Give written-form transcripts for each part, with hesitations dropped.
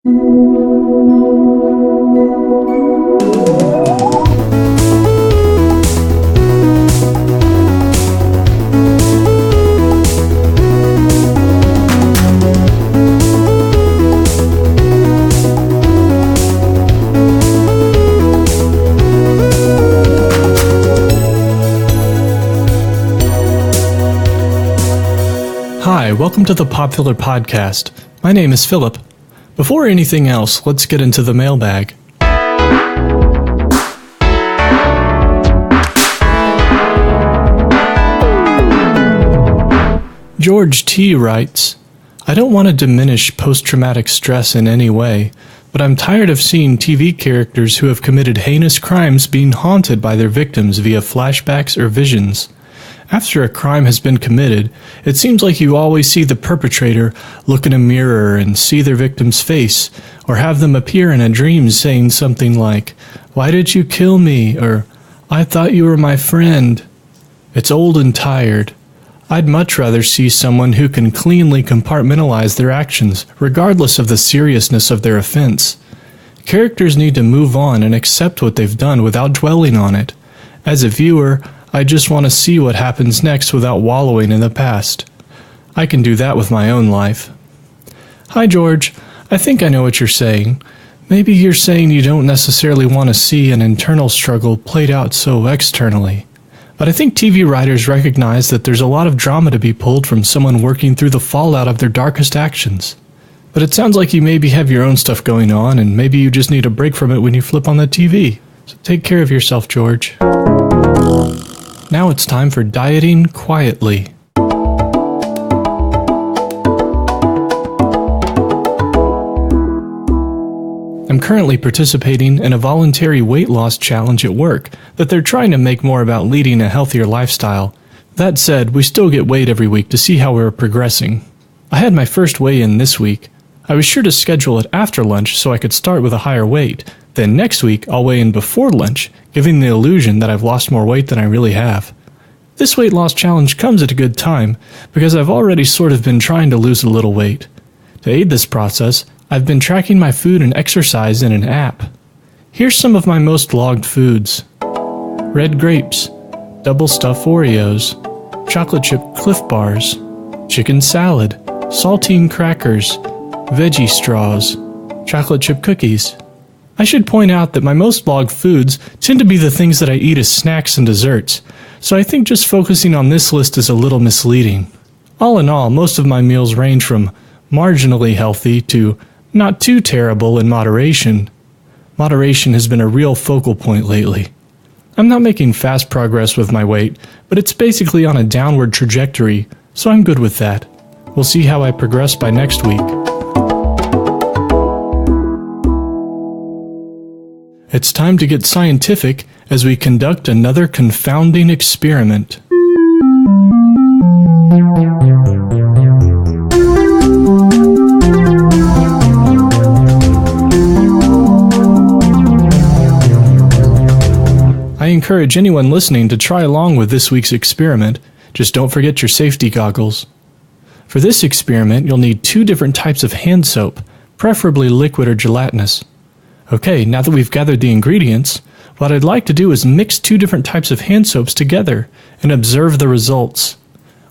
Hi, welcome to the Popfiller Podcast. My name is Philip. Before anything else, let's get into the mailbag. George T. writes, I don't want to diminish post-traumatic stress in any way, but I'm tired of seeing TV characters who have committed heinous crimes being haunted by their victims via flashbacks or visions. After a crime has been committed, it seems like you always see the perpetrator look in a mirror and see their victim's face, or have them appear in a dream saying something like, "Why did you kill me?" or "I thought you were my friend." It's old and tired. I'd much rather see someone who can cleanly compartmentalize their actions, regardless of the seriousness of their offense. Characters need to move on and accept what they've done without dwelling on it. As a viewer, I just want to see what happens next without wallowing in the past. I can do that with my own life. Hi, George. I think I know what you're saying. Maybe you're saying you don't necessarily want to see an internal struggle played out so externally. But I think TV writers recognize that there's a lot of drama to be pulled from someone working through the fallout of their darkest actions. But it sounds like you maybe have your own stuff going on, and maybe you just need a break from it when you flip on the TV. So take care of yourself, George. Now it's time for Dieting Quietly. I'm currently participating in a voluntary weight loss challenge at work that they're trying to make more about leading a healthier lifestyle. That said, we still get weighed every week to see how we're progressing. I had my first weigh-in this week. I was sure to schedule it after lunch so I could start with a higher weight. Then next week, I'll weigh in before lunch, giving the illusion that I've lost more weight than I really have. This weight loss challenge comes at a good time because I've already sort of been trying to lose a little weight. To aid this process, I've been tracking my food and exercise in an app. Here's some of my most logged foods: red grapes, double stuffed Oreos, chocolate chip Cliff Bars, chicken salad, saltine crackers, veggie straws, chocolate chip cookies. I should point out that my most logged foods tend to be the things that I eat as snacks and desserts, so I think just focusing on this list is a little misleading. All in all, most of my meals range from marginally healthy to not too terrible in moderation. Moderation has been a real focal point lately. I'm not making fast progress with my weight, but it's basically on a downward trajectory, so I'm good with that. We'll see how I progress by next week. It's time to get scientific as we conduct another confounding experiment. I encourage anyone listening to try along with this week's experiment. Just don't forget your safety goggles. For this experiment, you'll need 2 different types of hand soap, preferably liquid or gelatinous. Okay, now that we've gathered the ingredients, what I'd like to do is mix 2 different types of hand soaps together and observe the results.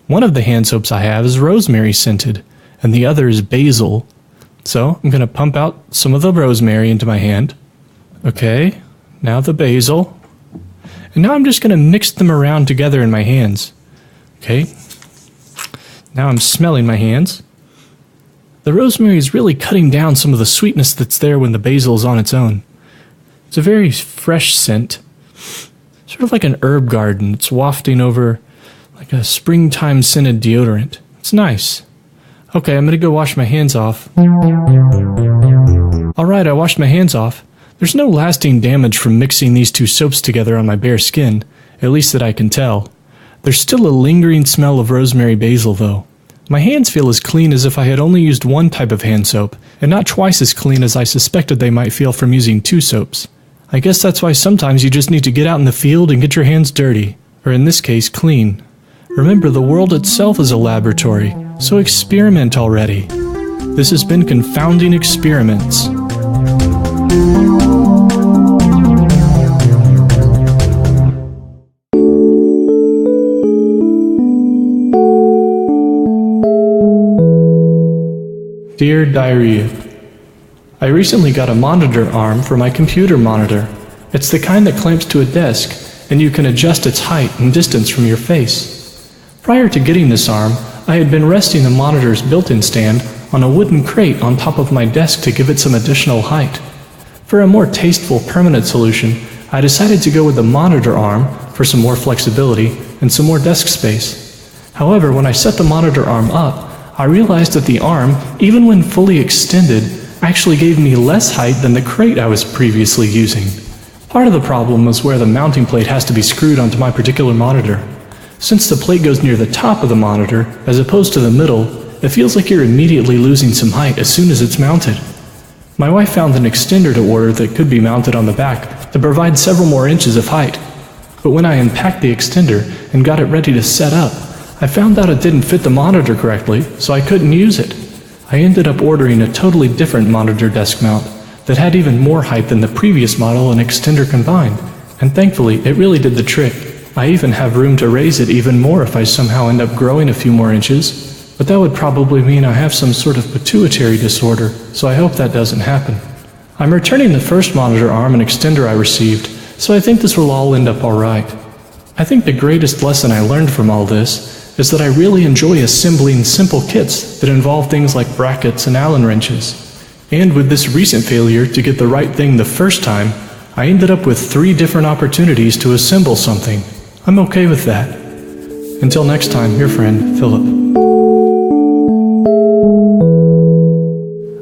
One of the hand soaps I have is rosemary scented, and the other is basil. So I'm going to pump out some of the rosemary into my hand. Okay, now the basil. And now I'm just going to mix them around together in my hands. Okay, now I'm smelling my hands. The rosemary is really cutting down some of the sweetness that's there when the basil is on its own. It's a very fresh scent, sort of like an herb garden. It's wafting over like a springtime scented deodorant. It's nice. Okay, I'm going to go wash my hands off. Alright, I washed my hands off. There's no lasting damage from mixing these 2 soaps together on my bare skin, at least that I can tell. There's still a lingering smell of rosemary basil, though. My hands feel as clean as if I had only used 1 type of hand soap, and not twice as clean as I suspected they might feel from using 2 soaps. I guess that's why sometimes you just need to get out in the field and get your hands dirty, or in this case, clean. Remember, the world itself is a laboratory, so experiment already. This has been Confounding Experiments. Dear Diarrhea, I recently got a monitor arm for my computer monitor. It's the kind that clamps to a desk, and you can adjust its height and distance from your face. Prior to getting this arm, I had been resting the monitor's built-in stand on a wooden crate on top of my desk to give it some additional height. For a more tasteful, permanent solution, I decided to go with the monitor arm for some more flexibility and some more desk space. However, when I set the monitor arm up, I realized that the arm, even when fully extended, actually gave me less height than the crate I was previously using. Part of the problem was where the mounting plate has to be screwed onto my particular monitor. Since the plate goes near the top of the monitor, as opposed to the middle, it feels like you're immediately losing some height as soon as it's mounted. My wife found an extender to order that could be mounted on the back to provide several more inches of height. But when I unpacked the extender and got it ready to set up, I found out it didn't fit the monitor correctly, so I couldn't use it. I ended up ordering a totally different monitor desk mount that had even more height than the previous model and extender combined, and thankfully it really did the trick. I even have room to raise it even more if I somehow end up growing a few more inches, but that would probably mean I have some sort of pituitary disorder, so I hope that doesn't happen. I'm returning the first monitor arm and extender I received, so I think this will all end up alright. I think the greatest lesson I learned from all this is that I really enjoy assembling simple kits that involve things like brackets and Allen wrenches. And with this recent failure to get the right thing the first time, I ended up with 3 different opportunities to assemble something. I'm okay with that. Until next time, your friend, Philip.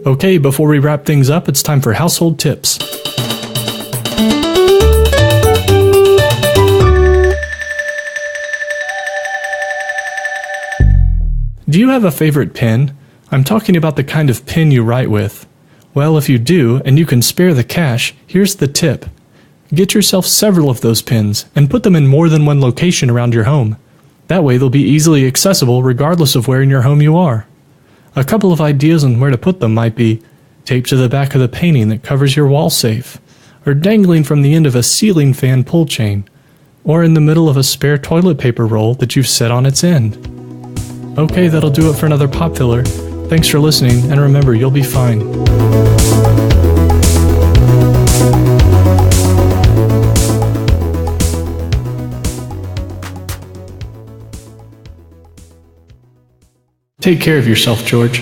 Okay, before we wrap things up, it's time for household tips. Do you have a favorite pen? I'm talking about the kind of pen you write with. Well, if you do, and you can spare the cash, here's the tip. Get yourself several of those pens, and put them in more than one location around your home. That way they'll be easily accessible regardless of where in your home you are. A couple of ideas on where to put them might be taped to the back of the painting that covers your wall safe, or dangling from the end of a ceiling fan pull chain, or in the middle of a spare toilet paper roll that you've set on its end. Okay, that'll do it for another Pop Filler. Thanks for listening, and remember, you'll be fine. Take care of yourself, George.